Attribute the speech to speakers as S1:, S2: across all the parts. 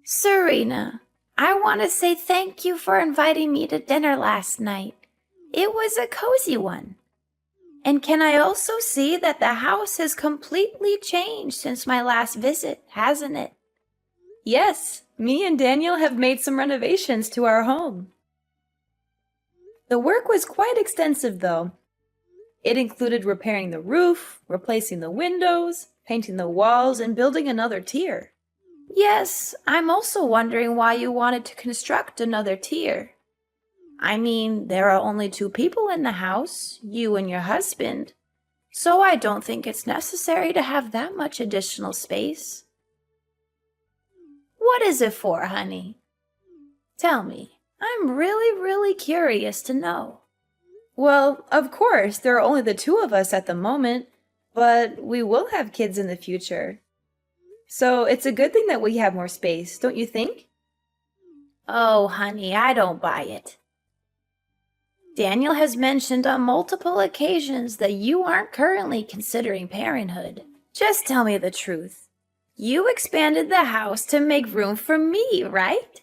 S1: Serena, I want to say thank you for inviting me to dinner last night. It was a cozy one. And can I also see that the house has completely changed since my last visit, hasn't it?
S2: Yes, me and Daniel have made some renovations to our home. The work was quite extensive, though. It included repairing the roof, replacing the windows, painting the walls, and building another tier.
S1: Yes, I'm also wondering why you wanted to construct another tier. I mean, there are only two people in the house, you and your husband, so I don't think it's necessary to have that much additional space. What is it for, honey? Tell me. I'm really curious to know.
S2: Well, of course, there are only the two of us at the moment, but we will have kids in the future. So it's a good thing that we have more space, don't you think?
S1: Oh, honey, I don't buy it. Daniel has mentioned on multiple occasions that you aren't currently considering parenthood. Just tell me the truth. You expanded the house to make room for me, right?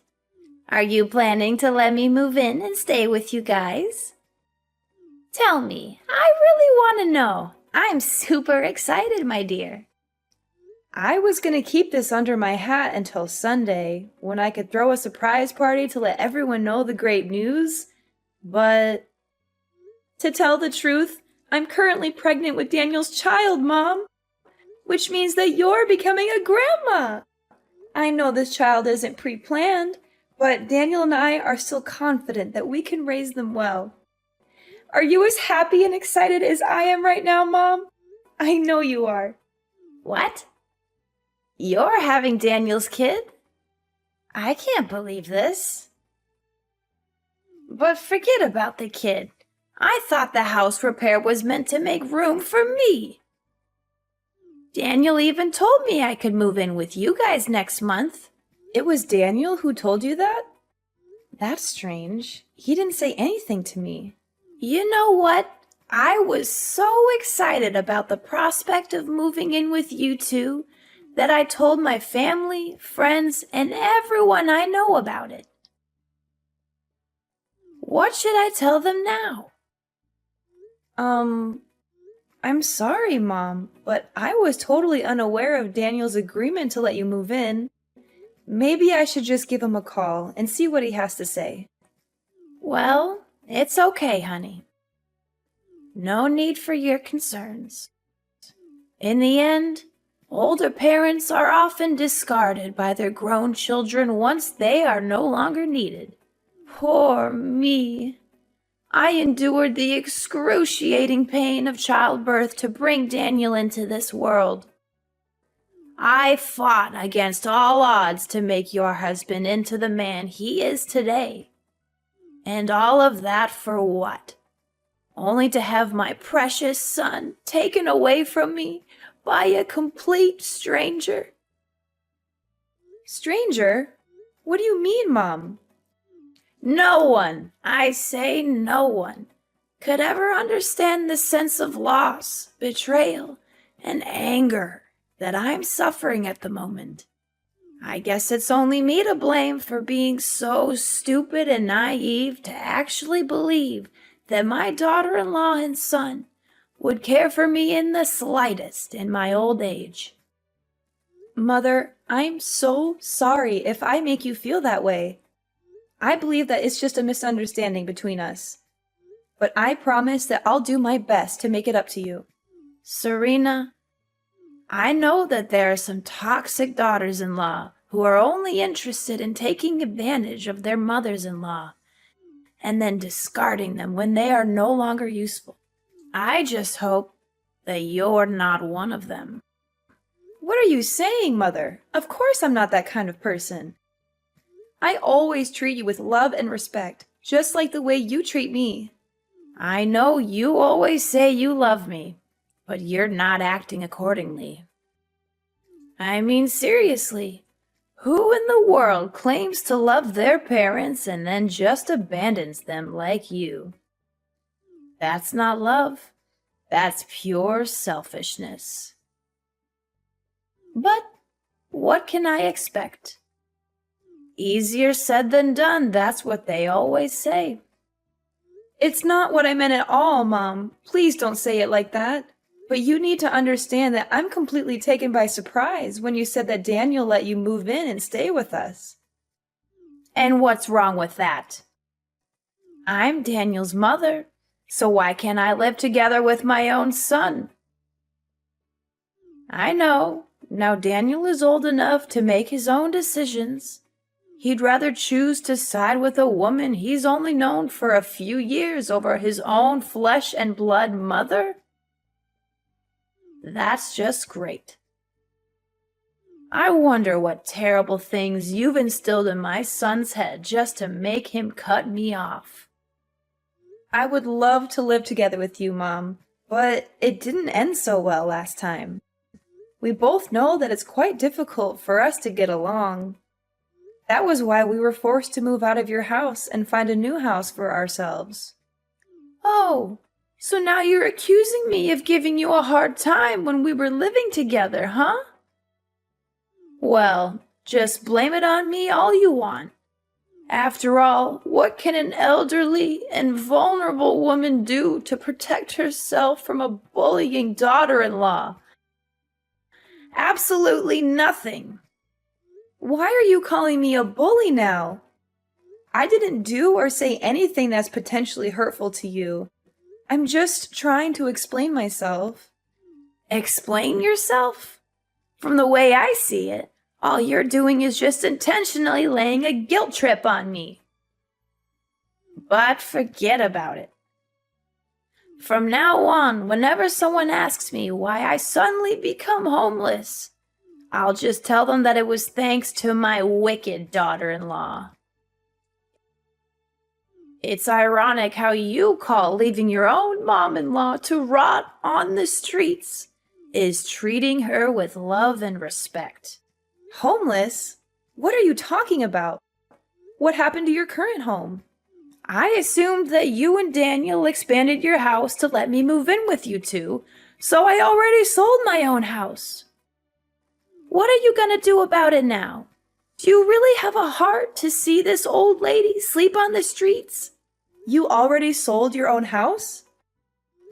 S1: Are you planning to let me move in and stay with you guys? Tell me, I really want to know. I'm super excited, my dear.
S2: I was going to keep this under my hat until Sunday, when I could throw a surprise party to let everyone know the great news, but to tell the truth, I'm currently pregnant with Daniel's child, Mom, which means that you're becoming a grandma. I know this child isn't pre-planned, but Daniel and I are still confident that we can raise them well. Are you as happy and excited as I am right now, Mom? I know you are.
S1: What? You're having Daniel's kid? I can't believe this. But forget about the kid. I thought the house repair was meant to make room for me. Daniel even told me I could move in with you guys next month.
S2: It was Daniel who told you that? That's strange. He didn't say anything to me.
S1: You know what? I was so excited about the prospect of moving in with you two that I told my family, friends, and everyone I know about it. What should I tell them now?
S2: I'm sorry, Mom, but I was totally unaware of Daniel's agreement to let you move in. Maybe I should just give him a call and see what he has to say.
S1: Well, it's okay, honey. No need for your concerns. In the end, older parents are often discarded by their grown children once they are no longer needed. Poor me. I endured the excruciating pain of childbirth to bring Daniel into this world. I fought against all odds to make your husband into the man he is today. And all of that for what? Only to have my precious son taken away from me by a complete stranger.
S2: Stranger? What do you mean, Mom?
S1: No one, I say no one, could ever understand the sense of loss, betrayal, and anger that I'm suffering at the moment. I guess it's only me to blame for being so stupid and naive to actually believe that my daughter-in-law and son would care for me in the slightest in my old age.
S2: Mother, I'm so sorry if I make you feel that way. I believe that it's just a misunderstanding between us. But I promise that I'll do my best to make it up to you.
S1: Serena, I know that there are some toxic daughters-in-law who are only interested in taking advantage of their mothers-in-law and then discarding them when they are no longer useful. I just hope that you're not one of them.
S2: What are you saying, Mother? Of course I'm not that kind of person. I always treat you with love and respect, just like the way you treat me.
S1: I know you always say you love me, but you're not acting accordingly. I mean, seriously, who in the world claims to love their parents and then just abandons them like you? That's not love. That's pure selfishness. But what can I expect? Easier said than done, that's what they always say.
S2: It's not what I meant at all, Mom. Please don't say it like that. But you need to understand that I'm completely taken by surprise when you said that Daniel let you move in and stay with us.
S1: And what's wrong with that? I'm Daniel's mother, so why can't I live together with my own son? I know. Now Daniel is old enough to make his own decisions. He'd rather choose to side with a woman he's only known for a few years over his own flesh and blood mother? That's just great. I wonder what terrible things you've instilled in my son's head just to make him cut me off.
S2: I would love to live together with you, Mom, but it didn't end so well last time. We both know that it's quite difficult for us to get along. That was why we were forced to move out of your house and find a new house for ourselves.
S1: Oh, so now you're accusing me of giving you a hard time when we were living together, huh? Well, just blame it on me all you want. After all, what can an elderly and vulnerable woman do to protect herself from a bullying daughter-in-law? Absolutely nothing.
S2: Why are you calling me a bully now? I didn't do or say anything that's potentially hurtful to you. I'm just trying to explain myself.
S1: Explain yourself? From the way I see it, all you're doing is just intentionally laying a guilt trip on me. But forget about it. From now on, whenever someone asks me why I suddenly become homeless, I'll just tell them that it was thanks to my wicked daughter-in-law. It's ironic how you call leaving your own mom-in-law to rot on the streets is treating her with love and respect.
S2: Homeless? What are you talking about? What happened to your current home?
S1: I assumed that you and Daniel expanded your house to let me move in with you two, so I already sold my own house. What are you gonna do about it now? Do you really have a heart to see this old lady sleep on the streets?
S2: You already sold your own house?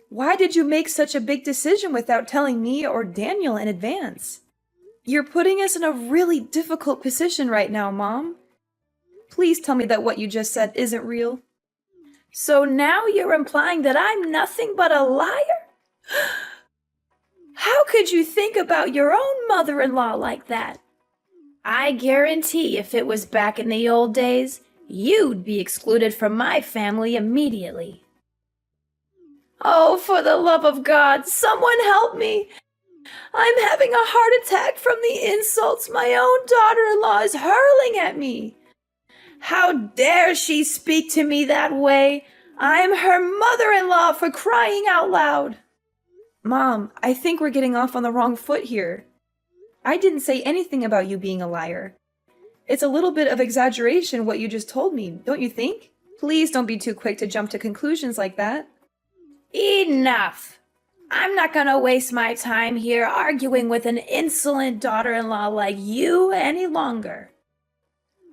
S2: Why did you make such a big decision without telling me or Daniel in advance? You're putting us in a really difficult position right now, Mom. Please tell me that what you just said isn't real.
S1: So now you're implying that I'm nothing but a liar? How could you think about your own mother-in-law like that? I guarantee if it was back in the old days, you'd be excluded from my family immediately. Oh, for the love of God, someone help me! I'm having a heart attack from the insults my own daughter-in-law is hurling at me. How dare she speak to me that way? I'm her mother-in-law, for crying out loud.
S2: Mom, I think we're getting off on the wrong foot here. I didn't say anything about you being a liar. It's a little bit of exaggeration what you just told me, don't you think? Please don't be too quick to jump to conclusions like that.
S1: Enough! I'm not gonna waste my time here arguing with an insolent daughter-in-law like you any longer.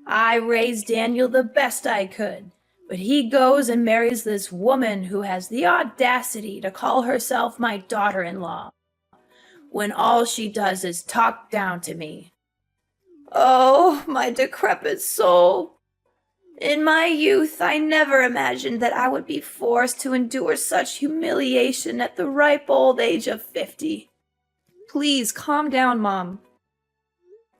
S1: I raised Daniel the best I could, but he goes and marries this woman who has the audacity to call herself my daughter-in-law, when all she does is talk down to me. Oh, my decrepit soul! In my youth, I never imagined that I would be forced to endure such humiliation at the ripe old age of 50.
S2: Please calm down, Mom.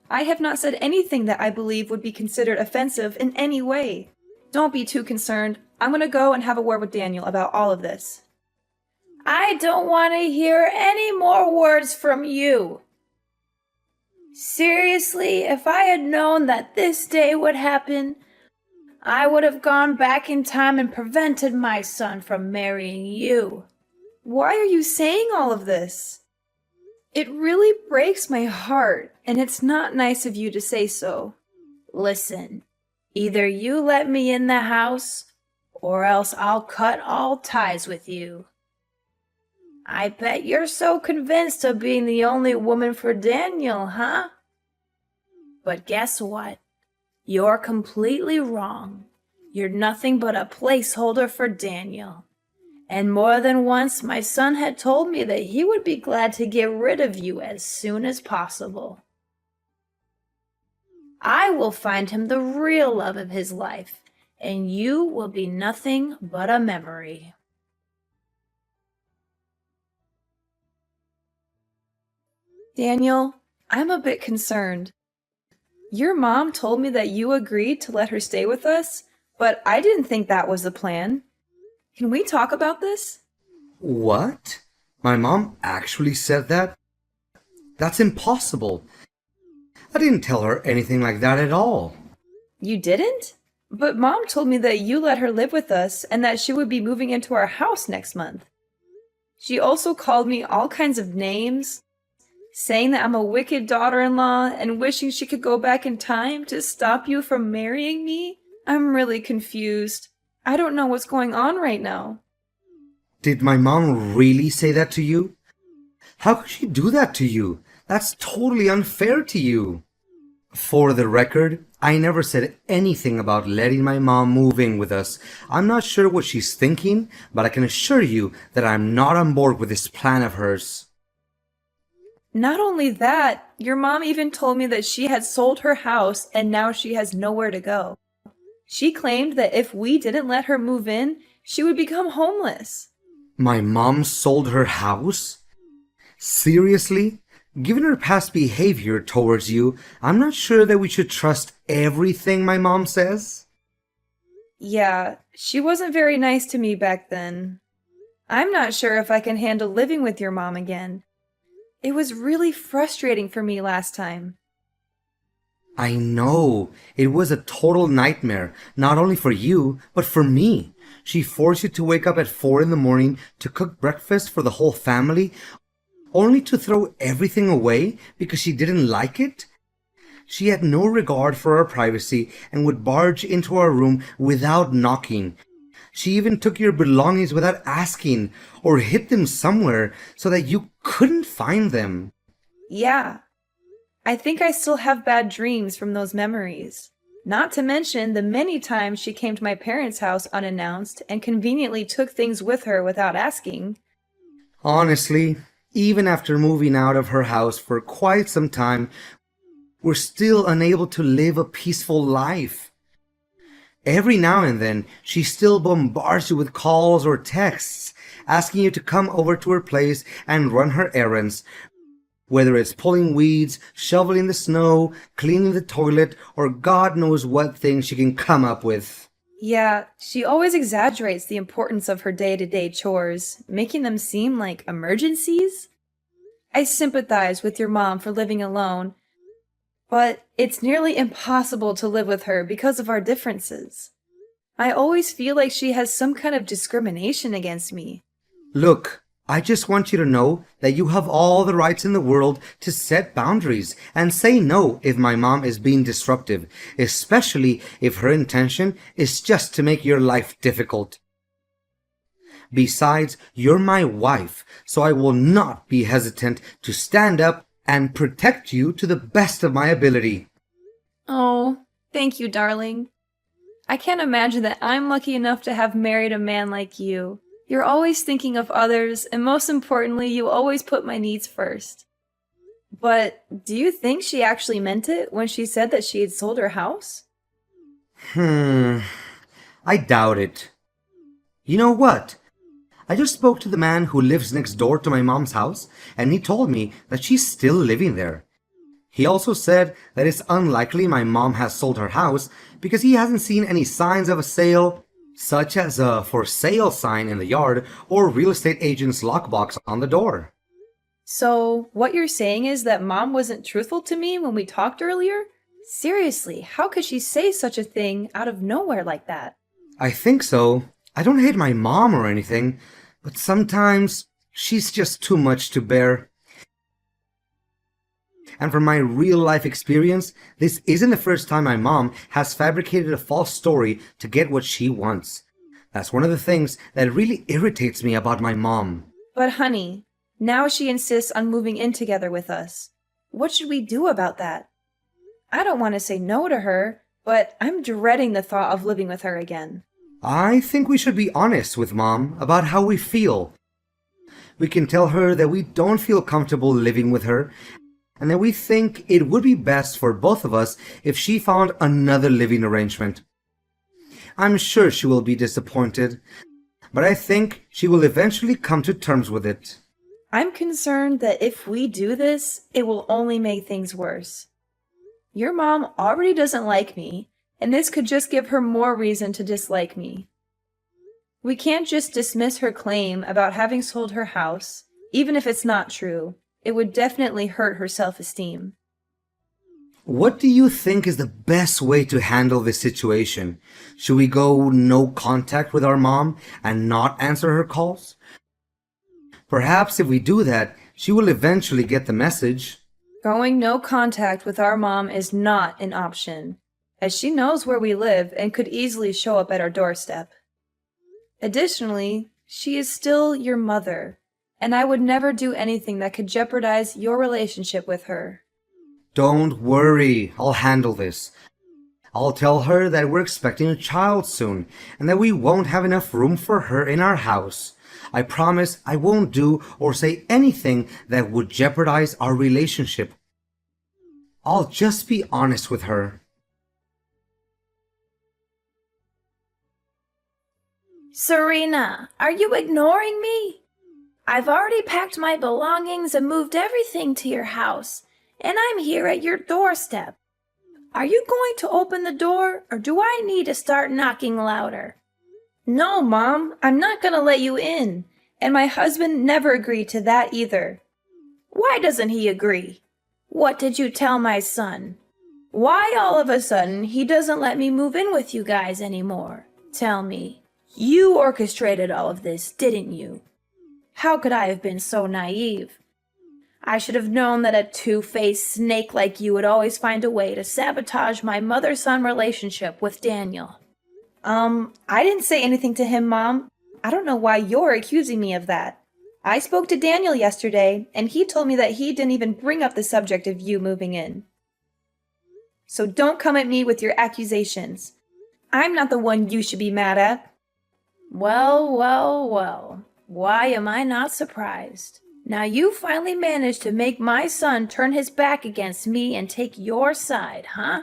S2: I have not said anything that I believe would be considered offensive in any way. Don't be too concerned. I'm going to go and have a word with Daniel about all of this.
S1: I don't want to hear any more words from you. Seriously, if I had known that this day would happen, I would have gone back in time and prevented my son from marrying you.
S2: Why are you saying all of this? It really breaks my heart, and it's not nice of you to say so.
S1: Listen, either you let me in the house, or else I'll cut all ties with you. I bet you're so convinced of being the only woman for Daniel, huh? But guess what? You're completely wrong. You're nothing but a placeholder for Daniel. And more than once, my son had told me that he would be glad to get rid of you as soon as possible. I will find him the real love of his life, and you will be nothing but a memory.
S2: Daniel, I'm a bit concerned. Your mom told me that you agreed to let her stay with us, but I didn't think that was the plan. Can we talk about this?
S3: What? My mom actually said that? That's impossible. I didn't tell her anything like that at all.
S2: You didn't? But Mom told me that you let her live with us and that she would be moving into our house next month. She also called me all kinds of names, saying that I'm a wicked daughter-in-law and wishing she could go back in time to stop you from marrying me. I'm really confused. I don't know what's going on right now.
S3: Did my mom really say that to you? How could she do that to you? That's totally unfair to you. For the record, I never said anything about letting my mom move in with us. I'm not sure what she's thinking, but I can assure you that I'm not on board with this plan of hers.
S2: Not only that, your mom even told me that she had sold her house and now she has nowhere to go. She claimed that if we didn't let her move in, she would become homeless.
S3: My mom sold her house? Seriously? Given her past behavior towards you, I'm not sure that we should trust everything my mom says.
S2: Yeah, she wasn't very nice to me back then. I'm not sure if I can handle living with your mom again. It was really frustrating for me last time.
S3: I know. It was a total nightmare, not only for you, but for me. She forced you to wake up at 4 in the morning to cook breakfast for the whole family, only to throw everything away because she didn't like it? She had no regard for our privacy and would barge into our room without knocking. She even took your belongings without asking or hid them somewhere so that you couldn't find them.
S2: Yeah, I think I still have bad dreams from those memories. Not to mention the many times she came to my parents' house unannounced and conveniently took things with her without asking.
S3: Honestly, even after moving out of her house for quite some time, we're still unable to live a peaceful life. Every now and then, she still bombards you with calls or texts, asking you to come over to her place and run her errands, whether it's pulling weeds, shoveling the snow, cleaning the toilet, or God knows what thing she can come up with.
S2: Yeah, she always exaggerates the importance of her day-to-day chores, making them seem like emergencies. I sympathize with your mom for living alone, but it's nearly impossible to live with her because of our differences. I always feel like she has some kind of discrimination against me.
S3: Look, I just want you to know that you have all the rights in the world to set boundaries and say no if my mom is being disruptive, especially if her intention is just to make your life difficult. Besides, you're my wife, so I will not be hesitant to stand up and protect you to the best of my ability.
S2: Oh, thank you, darling. I can't imagine that I'm lucky enough to have married a man like you. You're always thinking of others, and most importantly, you always put my needs first. But do you think she actually meant it when she said that she had sold her house?
S3: I doubt it. You know what? I just spoke to the man who lives next door to my mom's house, and he told me that she's still living there. He also said that it's unlikely my mom has sold her house because he hasn't seen any signs of a sale, such as a for sale sign in the yard or real estate agent's lockbox on the door.
S2: So, what you're saying is that Mom wasn't truthful to me when we talked earlier? Seriously, how could she say such a thing out of nowhere like that?
S3: I think so. I don't hate my mom or anything, but sometimes she's just too much to bear. And from my real life experience, this isn't the first time my mom has fabricated a false story to get what she wants. That's one of the things that really irritates me about my mom.
S2: But honey, now she insists on moving in together with us. What should we do about that? I don't want to say no to her, but I'm dreading the thought of living with her again.
S3: I think we should be honest with Mom about how we feel. We can tell her that we don't feel comfortable living with her and that we think it would be best for both of us if she found another living arrangement. I'm sure she will be disappointed, but I think she will eventually come to terms with it.
S2: I'm concerned that if we do this, it will only make things worse. Your mom already doesn't like me, and this could just give her more reason to dislike me. We can't just dismiss her claim about having sold her house, even if it's not true. It would definitely hurt her self-esteem.
S3: What do you think is the best way to handle this situation? Should we go no contact with our mom and not answer her calls? Perhaps if we do that, she will eventually get the message.
S2: Going no contact with our mom is not an option, as she knows where we live and could easily show up at our doorstep. Additionally, she is still your mother, and I would never do anything that could jeopardize your relationship with her.
S3: Don't worry, I'll handle this. I'll tell her that we're expecting a child soon and that we won't have enough room for her in our house. I promise I won't do or say anything that would jeopardize our relationship. I'll just be honest with her.
S1: Serena, are you ignoring me? I've already packed my belongings and moved everything to your house, and I'm here at your doorstep. Are you going to open the door, or do I need to start knocking louder?
S2: No, Mom, I'm not gonna let you in, and my husband never agreed to that either.
S1: Why doesn't he agree? What did you tell my son? Why all of a sudden he doesn't let me move in with you guys anymore? Tell me. You orchestrated all of this, didn't you? How could I have been so naive? I should have known that a two-faced snake like you would always find a way to sabotage my mother-son relationship with Daniel.
S2: I didn't say anything to him, Mom. I don't know why you're accusing me of that. I spoke to Daniel yesterday, and he told me that he didn't even bring up the subject of you moving in. So don't come at me with your accusations. I'm not the one you should be mad at.
S1: Well. Why am I not surprised? Now you finally managed to make my son turn his back against me and take your side, huh?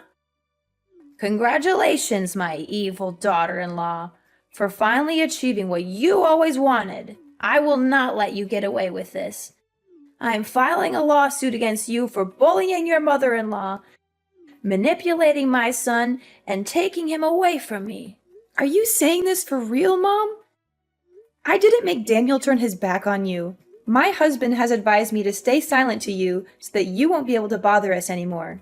S1: Congratulations, my evil daughter-in-law, for finally achieving what you always wanted. I will not let you get away with this. I'm filing a lawsuit against you for bullying your mother-in-law, manipulating my son, and taking him away from me.
S2: Are you saying this for real, Mom? I didn't make Daniel turn his back on you. My husband has advised me to stay silent to you so that you won't be able to bother us anymore.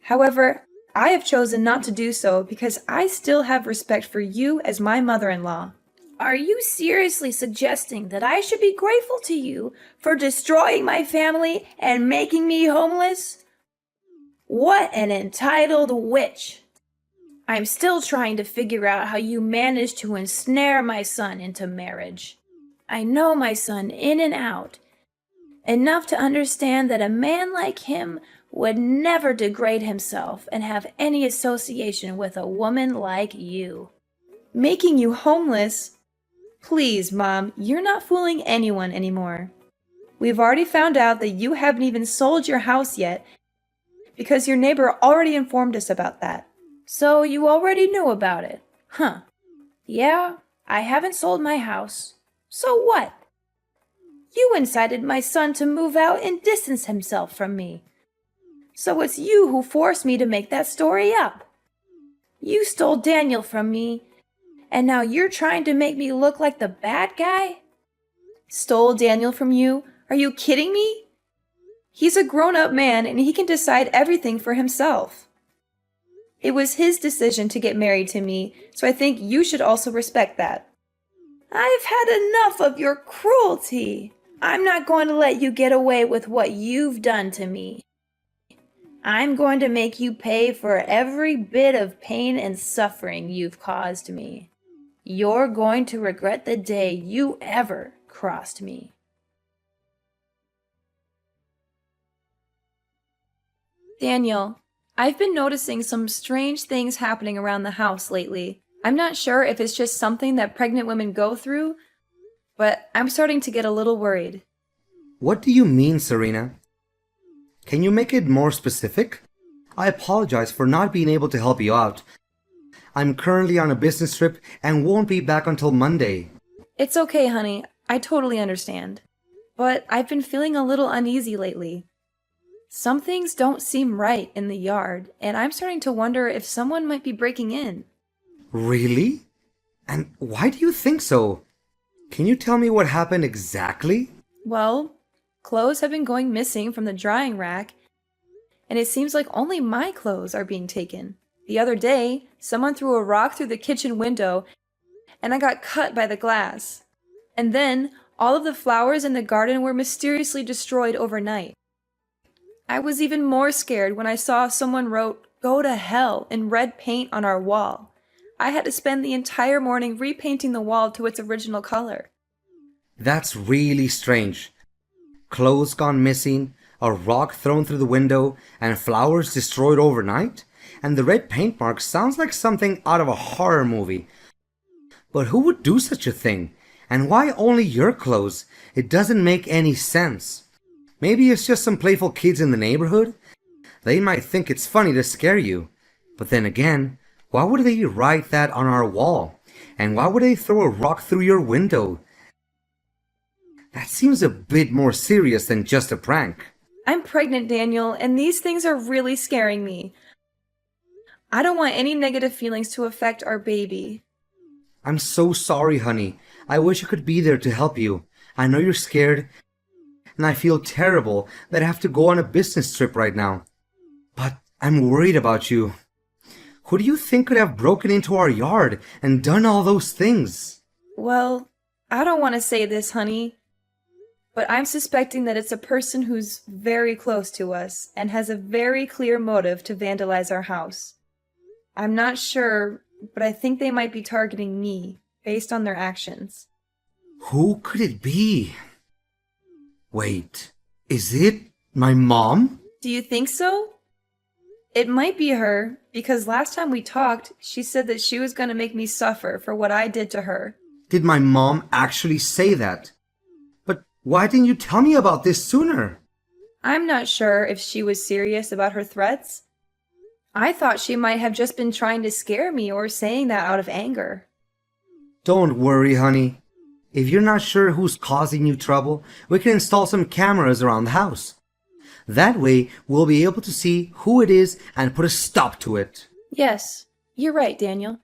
S2: However, I have chosen not to do so because I still have respect for you as my mother-in-law.
S1: Are you seriously suggesting that I should be grateful to you for destroying my family and making me homeless? What an entitled witch! I'm still trying to figure out how you managed to ensnare my son into marriage. I know my son in and out, enough to understand that a man like him would never degrade himself and have any association with a woman like you.
S2: Making you homeless? Please, Mom, you're not fooling anyone anymore. We've already found out that you haven't even sold your house yet because your neighbor already informed us about that.
S1: So you already knew about it, huh? Yeah, I haven't sold my house. So what? You incited my son to move out and distance himself from me. So it's you who forced me to make that story up. You stole Daniel from me, and now you're trying to make me look like the bad guy?
S2: Stole Daniel from you? Are you kidding me? He's a grown-up man and he can decide everything for himself. It was his decision to get married to me, so I think you should also respect that.
S1: I've had enough of your cruelty. I'm not going to let you get away with what you've done to me. I'm going to make you pay for every bit of pain and suffering you've caused me. You're going to regret the day you ever crossed me.
S2: Daniel, I've been noticing some strange things happening around the house lately. I'm not sure if it's just something that pregnant women go through, but I'm starting to get a little worried.
S3: What do you mean, Serena? Can you make it more specific? I apologize for not being able to help you out. I'm currently on a business trip and won't be back until Monday.
S2: It's okay, honey. I totally understand. But I've been feeling a little uneasy lately. Some things don't seem right in the yard, and I'm starting to wonder if someone might be breaking in.
S3: Really? And why do you think so? Can you tell me what happened exactly?
S2: Well, clothes have been going missing from the drying rack, and it seems like only my clothes are being taken. The other day, someone threw a rock through the kitchen window, and I got cut by the glass. And then, all of the flowers in the garden were mysteriously destroyed overnight. I was even more scared when I saw someone wrote, "Go to hell," in red paint on our wall. I had to spend the entire morning repainting the wall to its original color.
S3: That's really strange. Clothes gone missing, a rock thrown through the window, and flowers destroyed overnight? And the red paint mark sounds like something out of a horror movie. But who would do such a thing? And why only your clothes? It doesn't make any sense. Maybe it's just some playful kids in the neighborhood? They might think it's funny to scare you. But then again, why would they write that on our wall? And why would they throw a rock through your window? That seems a bit more serious than just a prank.
S2: I'm pregnant, Daniel, and these things are really scaring me. I don't want any negative feelings to affect our baby.
S3: I'm so sorry, honey. I wish I could be there to help you. I know you're scared, and I feel terrible that I have to go on a business trip right now. But I'm worried about you. Who do you think could have broken into our yard and done all those things?
S2: Well, I don't want to say this, honey, but I'm suspecting that it's a person who's very close to us and has a very clear motive to vandalize our house. I'm not sure, but I think they might be targeting me based on their actions.
S3: Who could it be? Wait, is it my mom?
S2: Do you think so? It might be her, because last time we talked, she said that she was going to make me suffer for what I did to her.
S3: Did my mom actually say that? But why didn't you tell me about this sooner?
S2: I'm not sure if she was serious about her threats. I thought she might have just been trying to scare me or saying that out of anger.
S3: Don't worry, honey. If you're not sure who's causing you trouble, we can install some cameras around the house. That way, we'll be able to see who it is and put a stop to it.
S2: Yes, you're right, Daniel.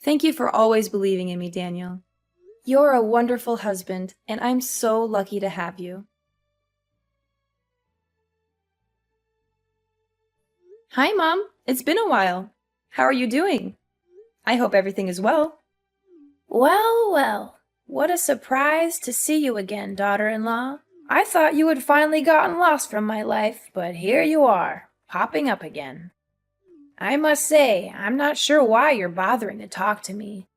S2: Thank you for always believing in me, Daniel. You're a wonderful husband, and I'm so lucky to have you. Hi, Mom. It's been a while. How are you doing? I hope everything is well.
S1: Well, well, what a surprise to see you again, daughter-in-law. I thought you had finally gotten lost from my life, but here you are, popping up again. I must say, I'm not sure why you're bothering to talk to me.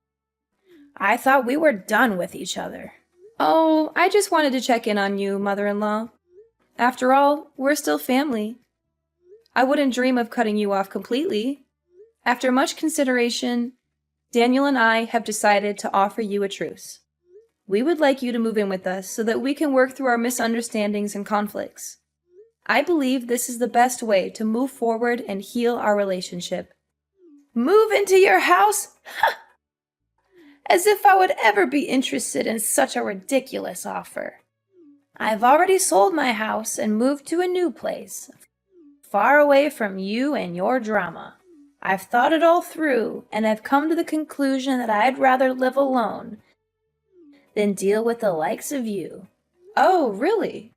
S1: I thought we were done with each other.
S2: Oh, I just wanted to check in on you, mother-in-law. After all, we're still family. I wouldn't dream of cutting you off completely. After much consideration, Daniel and I have decided to offer you a truce. We would like you to move in with us so that we can work through our misunderstandings and conflicts. I believe this is the best way to move forward and heal our relationship.
S1: Move into your house? As if I would ever be interested in such a ridiculous offer. I've already sold my house and moved to a new place, far away from you and your drama. I've thought it all through, and I've come to the conclusion that I'd rather live alone than deal with the likes of you.
S2: Oh, really?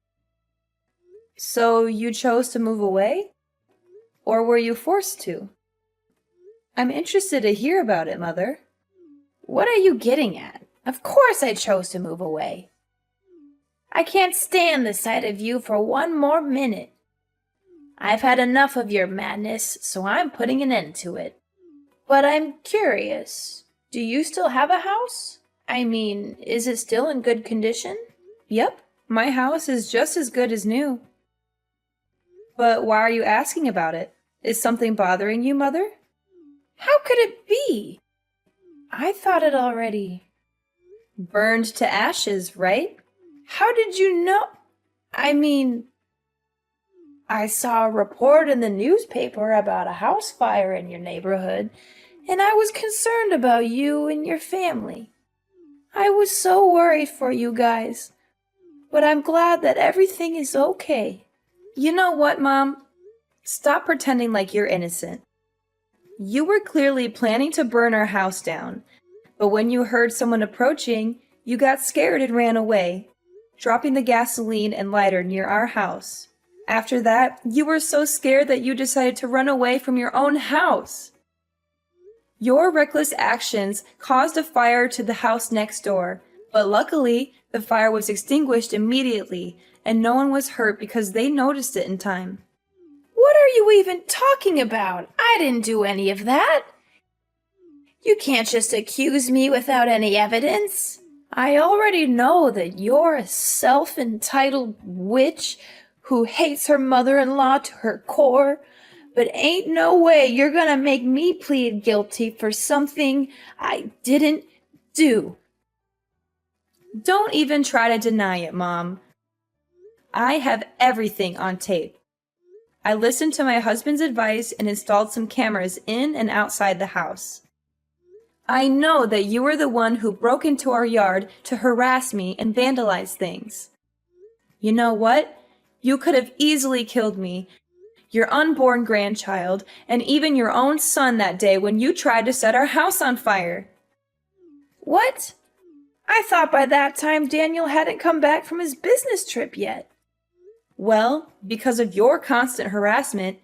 S2: So you chose to move away? Or were you forced to? I'm interested to hear about it, Mother.
S1: What are you getting at? Of course I chose to move away. I can't stand the sight of you for one more minute. I've had enough of your madness, so I'm putting an end to it. But I'm curious, do you still have a house? I mean, is it still in good condition?
S2: Yep, my house is just as good as new. But why are you asking about it? Is something bothering you, Mother?
S1: How could it be? I thought it already
S2: Burned to ashes, right?
S1: How did you know? I mean, I saw a report in the newspaper about a house fire in your neighborhood, and I was concerned about you and your family. I was so worried for you guys, but I'm glad that everything is okay.
S2: You know what, Mom? Stop pretending like you're innocent. You were clearly planning to burn our house down, but when you heard someone approaching, you got scared and ran away, dropping the gasoline and lighter near our house. After that, you were so scared that you decided to run away from your own house. Your reckless actions caused a fire to the house next door, but luckily, the fire was extinguished immediately, and no one was hurt because they noticed it in time.
S1: What are you even talking about? I didn't do any of that. You can't just accuse me without any evidence. I already know that you're a self-entitled witch who hates her mother-in-law to her core, but ain't no way you're gonna make me plead guilty for something I didn't do.
S2: Don't even try to deny it, Mom. I have everything on tape. I listened to my husband's advice and installed some cameras in and outside the house. I know that you were the one who broke into our yard to harass me and vandalize things. You know what? You could have easily killed me, your unborn grandchild, and even your own son that day when you tried to set our house on fire.
S1: What? I thought by that time Daniel hadn't come back from his business trip yet.
S2: Well, because of your constant harassment,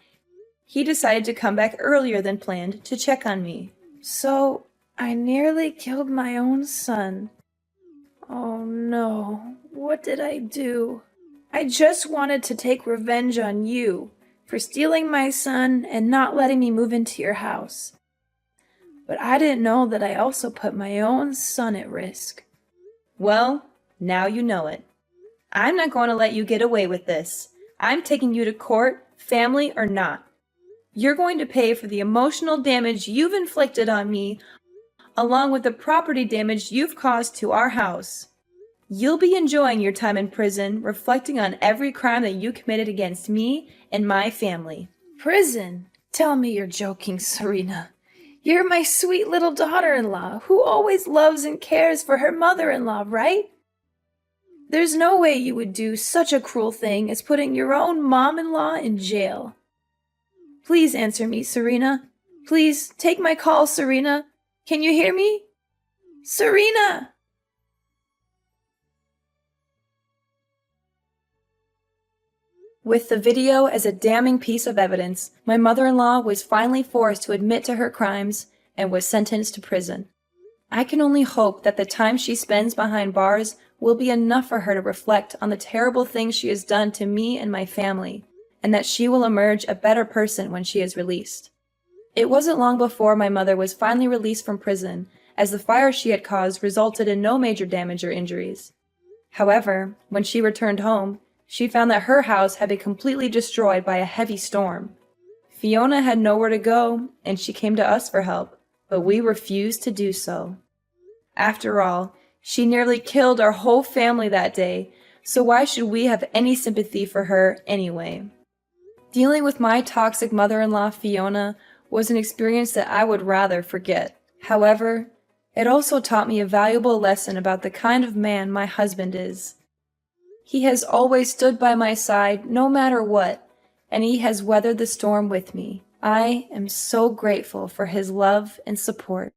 S2: he decided to come back earlier than planned to check on me.
S1: So, I nearly killed my own son. Oh no, what did I do? I just wanted to take revenge on you for stealing my son and not letting me move into your house. But I didn't know that I also put my own son at risk.
S2: Well, now you know it. I'm not going to let you get away with this. I'm taking you to court, family or not. You're going to pay for the emotional damage you've inflicted on me, along with the property damage you've caused to our house. You'll be enjoying your time in prison, reflecting on every crime that you committed against me and my family.
S1: Prison? Tell me you're joking, Serena. You're my sweet little daughter-in-law who always loves and cares for her mother-in-law, right? There's no way you would do such a cruel thing as putting your own mom-in-law in jail. Please answer me, Serena. Please, take my call, Serena. Can you hear me? Serena!
S2: With the video as a damning piece of evidence, my mother-in-law was finally forced to admit to her crimes and was sentenced to prison. I can only hope that the time she spends behind bars will be enough for her to reflect on the terrible things she has done to me and my family, and that she will emerge a better person when she is released. It wasn't long before my mother was finally released from prison, as the fire she had caused resulted in no major damage or injuries. However, when she returned home, she found that her house had been completely destroyed by a heavy storm. Fiona had nowhere to go, and she came to us for help, but we refused to do so. After all, she nearly killed our whole family that day, so why should we have any sympathy for her anyway? Dealing with my toxic mother-in-law, Fiona, was an experience that I would rather forget. However, it also taught me a valuable lesson about the kind of man my husband is. He has always stood by my side no matter what, and he has weathered the storm with me. I am so grateful for his love and support.